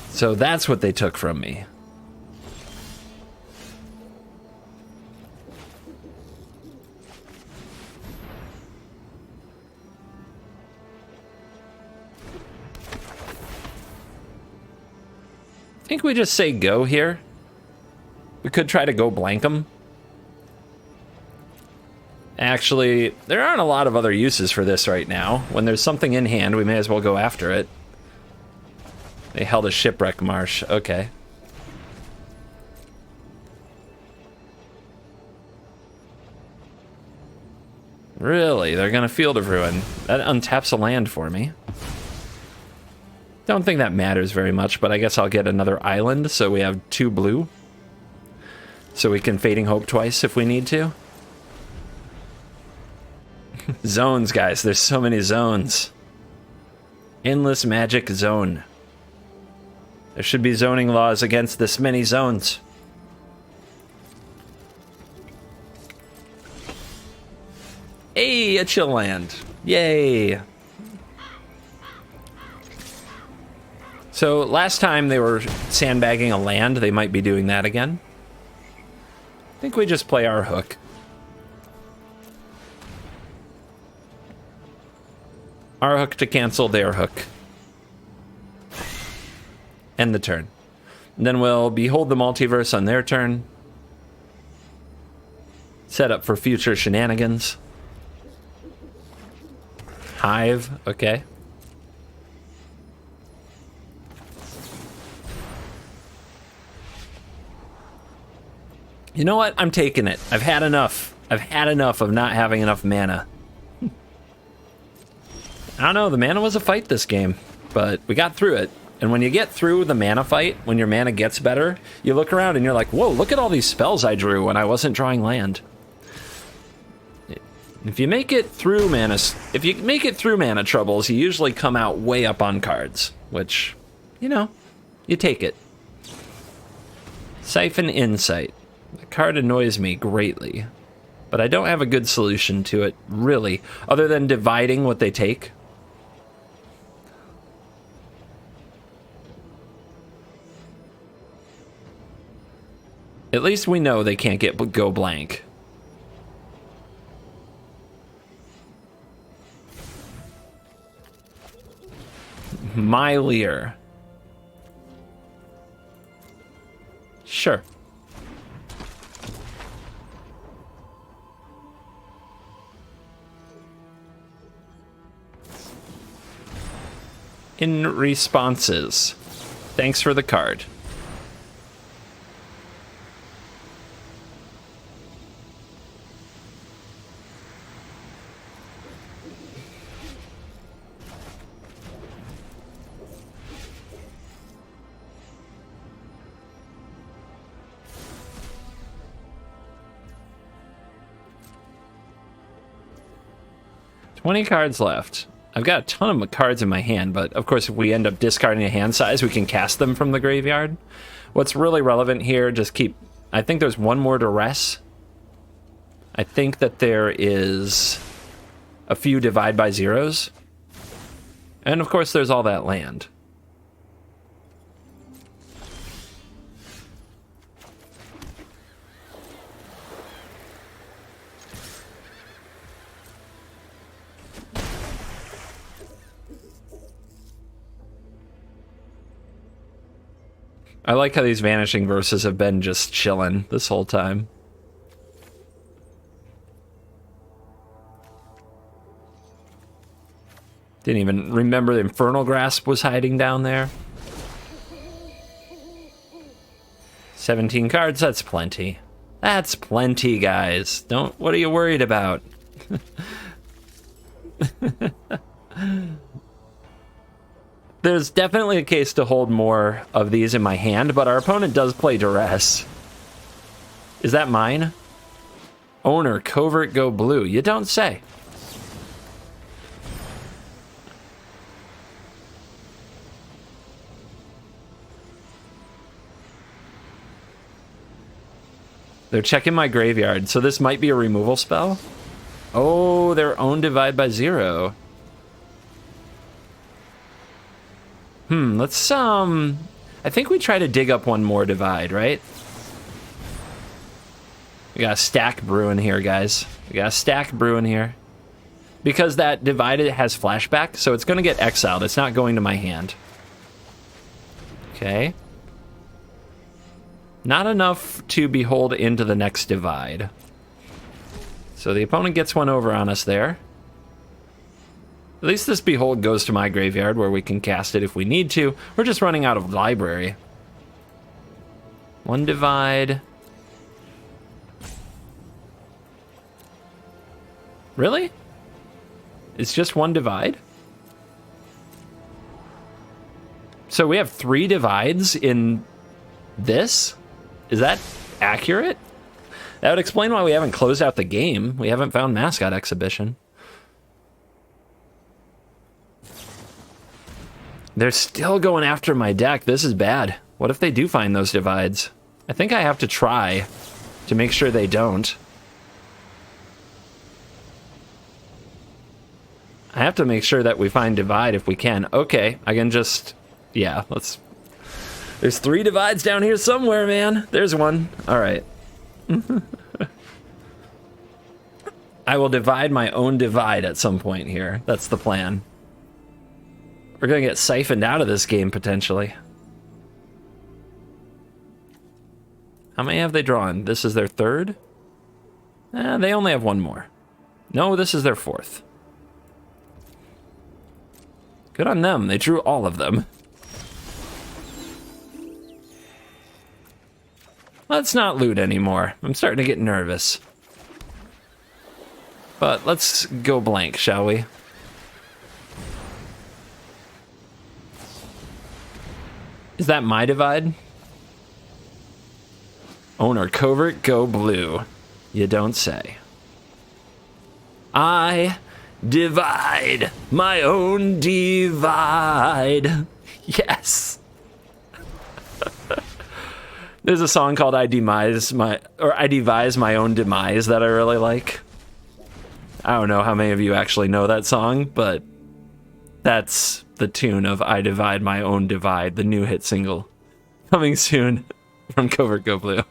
So that's what they took from me. think we just say go here. We could try to go blank them. Actually, there aren't a lot of other uses for this right now. When there's something in hand, we may as well go after it. They held a shipwreck marsh. Okay. Really? They're gonna Field of Ruin. That untaps a land for me. Don't think that matters very much, but I guess I'll get another island, so we have 2 blue. So we can Fading Hope twice if we need to. Zones, guys. There's so many zones. Endless magic zone. There should be zoning laws against this many zones. Hey, a chill land. Yay. So last time they were sandbagging a land, they might be doing that again. I think we just play our hook. Our hook to cancel their hook. End the turn. And then we'll behold the multiverse on their turn. Set up for future shenanigans. Hive, okay. You know what? I'm taking it. I've had enough. I've had enough of not having enough mana. I don't know, the mana was a fight this game, but we got through it. And when you get through the mana fight, when your mana gets better, you look around and you're like, whoa, look at all these spells I drew when I wasn't drawing land. If you make it through mana troubles, you usually come out way up on cards, which, you know, you take it. Siphon Insight. The card annoys me greatly, but I don't have a good solution to it, really, other than dividing what they take. At least we know they can't go blank. My Lier. Sure. In responses. Thanks for the card. $20 cards left. I've got a ton of cards in my hand, but of course if we end up discarding a hand size, we can cast them from the graveyard. What's really relevant here, I think there's one more Duress. I think that there is a few Divide by Zeros. And of course there's all that land. I like how these Vanishing Verses have been just chilling this whole time. Didn't even remember the Infernal Grasp was hiding down there. 17 cards, that's plenty. That's plenty, guys. What are you worried about? There's definitely a case to hold more of these in my hand, but our opponent does play Duress. Is that mine? Owner, Covert, go blue. You don't say. They're checking my graveyard, so this might be a removal spell. Oh, their own Divide by Zero. Let's, I think we try to dig up one more Divide, right? We got a stack brewing here, guys. We got a stack brewing here. Because that Divide has flashback, so it's going to get exiled. It's not going to my hand. Okay. Not enough to behold into the next divide. So the opponent gets one over on us there. At least this behold goes to my graveyard where we can cast it if we need to. We're just running out of library. One divide. Really? It's just one divide? So we have 3 divides in this? Is that accurate? That would explain why we haven't closed out the game. We haven't found Mascot Exhibition. They're still going after my deck. This is bad. What if they do find those divides? I think I have to try to make sure they don't. I have to make sure that we find divide if we can. Okay, I can just... Yeah, let's... There's 3 divides down here somewhere, man. There's one. All right. I will divide my own divide at some point here. That's the plan. We're going to get siphoned out of this game, potentially. How many have they drawn? This is their 3rd? They only have 1 more. No, this is their 4th. Good on them. They drew all of them. Let's not loot anymore. I'm starting to get nervous. But let's go blank, shall we? Is that my divide? Owner Covert, go blue. You don't say. I divide my own divide. Yes. There's a song called I devise my own demise that I really like. I don't know how many of you actually know that song, but that's the tune of I Divide My Own Divide, the new hit single. Coming soon from Covert Go Blue.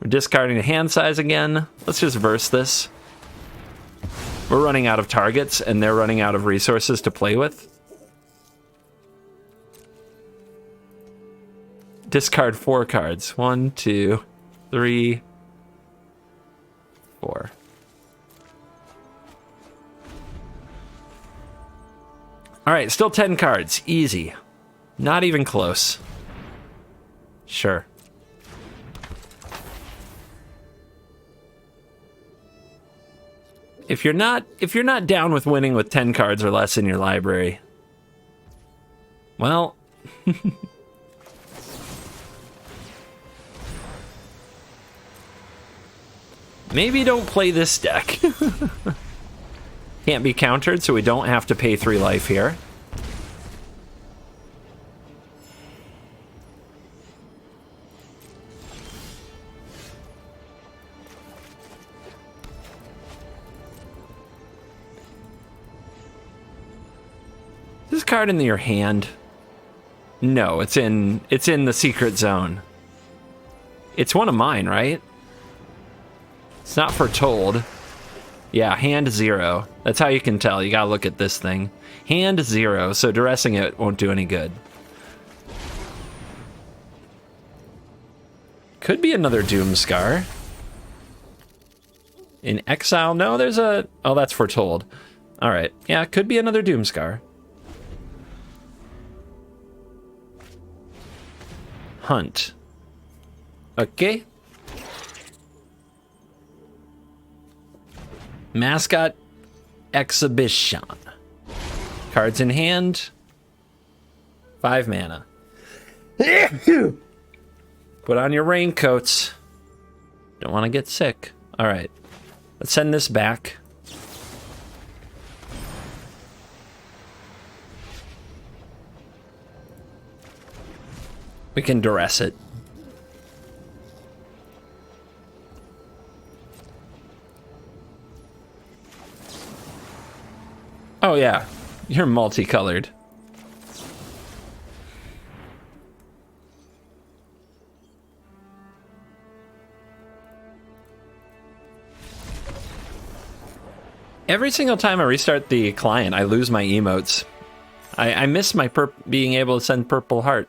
We're discarding the hand size again. Let's just verse this. We're running out of targets, and they're running out of resources to play with. Discard 4 cards. 1, 2, 3, 4. All right, still 10 cards. Easy. Not even close. Sure. If you're not down with winning with 10 cards or less in your library, well, maybe don't play this deck. Can't be countered, so we don't have to pay 3 life here. Is this card in your hand? No, it's in the secret zone. It's one of mine, right? It's not foretold. Yeah, hand 0. That's how you can tell. You gotta look at this thing. Hand 0, so duressing it won't do any good. Could be another Doomscar. In exile? No, there's a... Oh, that's foretold. Alright. Yeah, could be another Doomscar. Hunt. Okay. Mascot Exhibition. Cards in hand. 5 mana. Put on your raincoats. Don't want to get sick. All right. Let's send this back. We can duress it. Oh yeah, you're multicolored. Every single time I restart the client, I lose my emotes. I miss my being able to send purple heart.